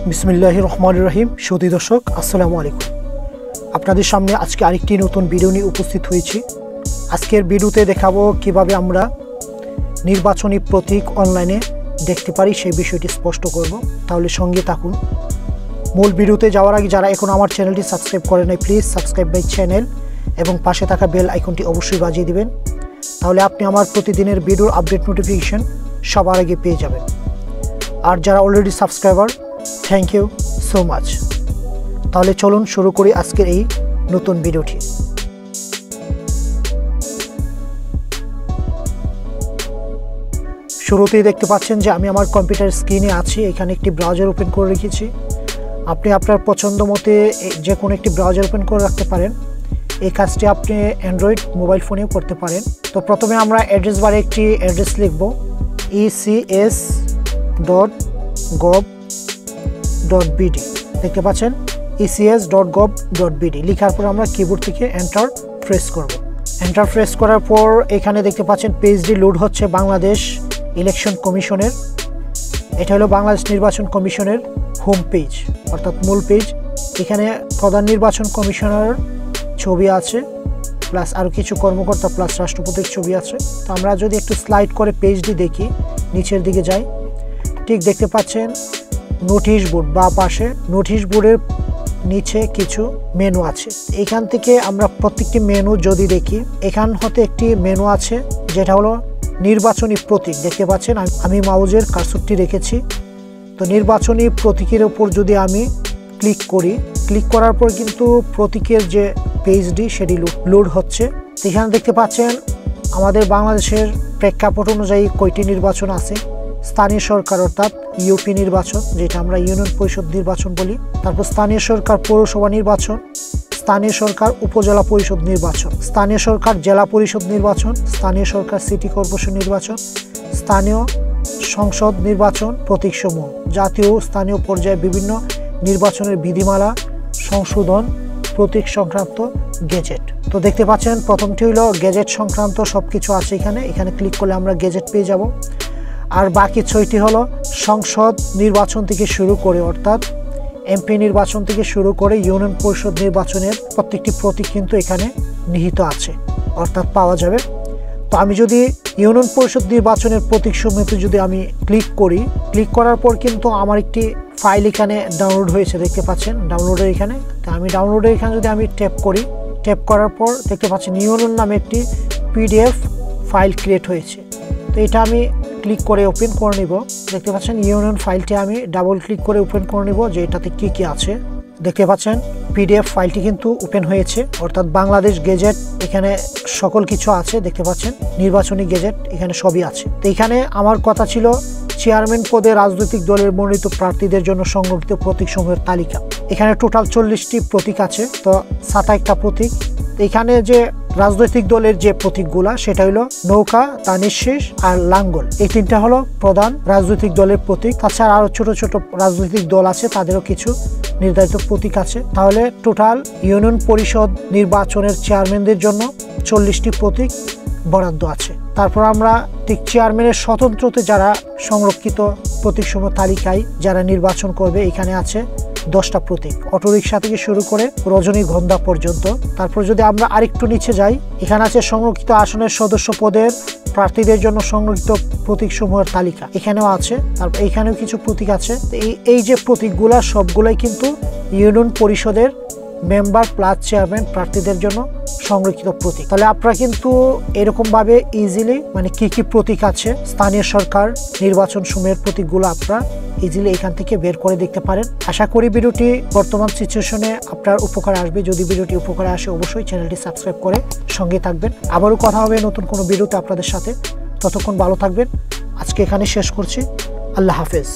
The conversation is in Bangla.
বিসমিল্লাহির রহমানির রহিম। সুধী দর্শক, আসসালামু আলাইকুম। আপনাদের সামনে আজকে আরেকটি নতুন ভিডিও নিয়ে উপস্থিত হয়েছি। আজকের ভিডিওতে দেখাবো কিভাবে আমরা নির্বাচনী প্রতীক অনলাইনে দেখতে পারি, সেই বিষয়টি স্পষ্ট করব। তাহলে সঙ্গে থাকুন। মূল ভিডিওতে যাওয়ার আগে যারা এখন আমার চ্যানেলটি সাবস্ক্রাইব করে নাই, প্লিজ সাবস্ক্রাইব মাই চ্যানেল এবং পাশে থাকা বেল আইকনটি অবশ্যই বাজিয়ে দিবেন। তাহলে আপনি আমার প্রতিদিনের ভিডিওর আপডেট নোটিফিকেশন সবার আগে পেয়ে যাবেন। আর যারা already subscriber, thank you so much. তাহলে চলুন শুরু করি আজকের এই নতুন ভিডিওটি। শুরুতেই দেখতে পাচ্ছেন যে আমি আমার কম্পিউটার স্ক্রিনে আছি। এখানে একটি ব্রাউজার ওপেন করে রেখেছি। আপনি আপনার পছন্দ মতে যে কোনো একটি ব্রাউজার ওপেন করে রাখতে পারেন। এই কাজটি আপনি অ্যান্ড্রয়েড মোবাইল ফোনেও করতে পারেন। তো প্রথমে আমরা অ্যাড্রেস বারে একটি অ্যাড্রেস লিখব, ecs.gov.bd। দেখতে পাচ্ছেন ecs.gov.bd লিখার পর আমরা কিবোর্ড থেকে এন্টার প্রেস করব। এন্টার প্রেস করার পর এখানে দেখতে পাচ্ছেন পেজটি লোড হচ্ছে বাংলাদেশ ইলেকশন কমিশনের। এটা হলো বাংলাদেশ নির্বাচন কমিশনের হোম পেজ, অর্থাৎ মূল পেজ। এখানে প্রধান নির্বাচন কমিশনার ছবি আছে, প্লাস আরও কিছু কর্মকর্তা প্লাস রাষ্ট্রপতির ছবি আছে। তো আমরা যদি একটু স্লাইড করে পেজটি দেখি, নিচের দিকে যাই, ঠিক দেখতে পাচ্ছেন নোটিশ বোর্ড বা পাশে নোটিশ বোর্ডের নিচে কিছু মেনু আছে। এখান থেকে আমরা প্রত্যেকটি মেনু যদি দেখি, এখান হতে একটি মেনু আছে যেটা হলো নির্বাচনী প্রতীক। দেখতে পাচ্ছেন আমি মাউজের কার্সরটি রেখেছি। তো নির্বাচনী প্রতীকের উপর যদি আমি ক্লিক করি, ক্লিক করার পর কিন্তু প্রতীকের যে পেজটি সেটি লোড হচ্ছে। এখানে দেখতে পাচ্ছেন আমাদের বাংলাদেশের প্রেক্ষাপট অনুযায়ী কয়টি নির্বাচন আছে। স্থানীয় সরকার অর্থাৎ ইউপি নির্বাচন, যেটা আমরা ইউনিয়ন পরিষদ নির্বাচন বলি। তারপর স্থানীয় সরকার পৌরসভা নির্বাচন, স্থানীয় সরকার উপজেলা পরিষদ নির্বাচন, স্থানীয় সরকার জেলা পরিষদ নির্বাচন, স্থানীয় সরকার সিটি কর্পোরেশন নির্বাচন, স্থানীয় সংসদ নির্বাচন, প্রতীকসমূহ, জাতীয় ও স্থানীয় পর্যায়ে বিভিন্ন নির্বাচনের বিধিমালা সংশোধন, প্রতীক সংক্রান্ত গেজেট। তো দেখতে পাচ্ছেন প্রথমটি হলো গেজেট সংক্রান্ত সবকিছু আছে এখানে। এখানে ক্লিক করলে আমরা গেজেট পেয়ে যাব। আর বাকি 6টি হলো সংসদ নির্বাচন থেকে শুরু করে, অর্থাৎ এমপি নির্বাচন থেকে শুরু করে ইউনিয়ন পরিষদ নির্বাচনের প্রত্যেকটি প্রতীক কিন্তু এখানে নিহিত আছে, অর্থাৎ পাওয়া যাবে। তো আমি যদি ইউনিয়ন পরিষদ নির্বাচনের প্রতীক সমূহতে যদি আমি ক্লিক করি, ক্লিক করার পর কিন্তু আমার একটি ফাইল এখানে ডাউনলোড হয়েছে, দেখতে পাচ্ছেন ডাউনলোডের এখানে। তো আমি ডাউনলোডের এখানে যদি আমি ট্যাপ করি, ট্যাপ করার পর দেখতে পাচ্ছেন ইউনিয়ন নামে একটি পিডিএফ ফাইল ক্রিয়েট হয়েছে। তো এটা আমি ক্লিক করে ওপেন করে নিব। দেখতে পাচ্ছেন ইউনিয়ন ফাইলটি আমি ডাবল ক্লিক করে ওপেন করে নিব যে এটাতে কি কি আছে। দেখতে পাচ্ছেন পিডিএফ ফাইলটি কিন্তু ওপেন হয়েছে, অর্থাৎ বাংলাদেশ গেজেট এখানে সকল কিছু আছে। দেখতে পাচ্ছেন নির্বাচনী গেজেট এখানে সবই আছে। তো এখানে আমার কথা ছিল চেয়ারম্যান পদে রাজনৈতিক দলের মনোনীত প্রার্থীদের জন্য সংগঠিত প্রতীক সমূহের তালিকা। এখানে টোটাল 40টি প্রতীক আছে, তো 27টা প্রতীক। এখানে যে রাজনৈতিক দলের যে প্রতীকগুলা সেটা হলো নৌকা, তানিশেষ আর লাঙ্গল। এই তিনটা হলো প্রধান রাজনৈতিক দলের প্রতীক। তাছাড়া আরো ছোট ছোট রাজনৈতিক দল আছে, তাদেরও কিছু নির্ধারিত প্রতীক আছে। তাহলে টোটাল ইউনিয়ন পরিষদ নির্বাচনের চেয়ারম্যানদের জন্য 40টি প্রতীক বরাদ্দ আছে। তারপর আমরা ঠিক চেয়ারম্যানের স্বতন্ত্রতে যারা সংরক্ষিত প্রতীকসমূহ তালিকায় যারা নির্বাচন করবে, এখানে আছে 10টা প্রতীক, অটোরিকশা থেকে শুরু করে রজনীগন্ধা পর্যন্ত। তারপর যদি আমরা আরেকটু নিচে যাই, এখানে আছে সংরক্ষিত আসনের সদস্য পদের প্রার্থীদের জন্য সংরক্ষিত প্রতীক সমূহের তালিকা, এখানেও আছে। তারপর এখানেও কিছু প্রতীক আছে। এই যে প্রতীকগুলা সবগুলাই কিন্তু ইউনিয়ন পরিষদের মেম্বার প্লাস চেয়ারম্যান প্রার্থীদের জন্য সংরক্ষিত প্রতীক। তাহলে আপনারা কিন্তু এরকম ভাবে ইজিলি মানে কি কি প্রতীক আছে স্থানীয় সরকার নির্বাচন সমূহের প্রতীকগুলো আপনারা ইজিলি এখান থেকে বের করে দেখতে পারেন। আশা করি ভিডিওটি বর্তমান সিচুয়েশনে আপনার উপকার আসবে। যদি ভিডিওটি উপকারে আসে অবশ্যই চ্যানেলটি সাবস্ক্রাইব করে সঙ্গে থাকবেন। আবারও কথা হবে নতুন কোনো ভিডিওতে আপনাদের সাথে। ততক্ষণ ভালো থাকবেন। আজকে এখানে শেষ করছি। আল্লাহ হাফেজ।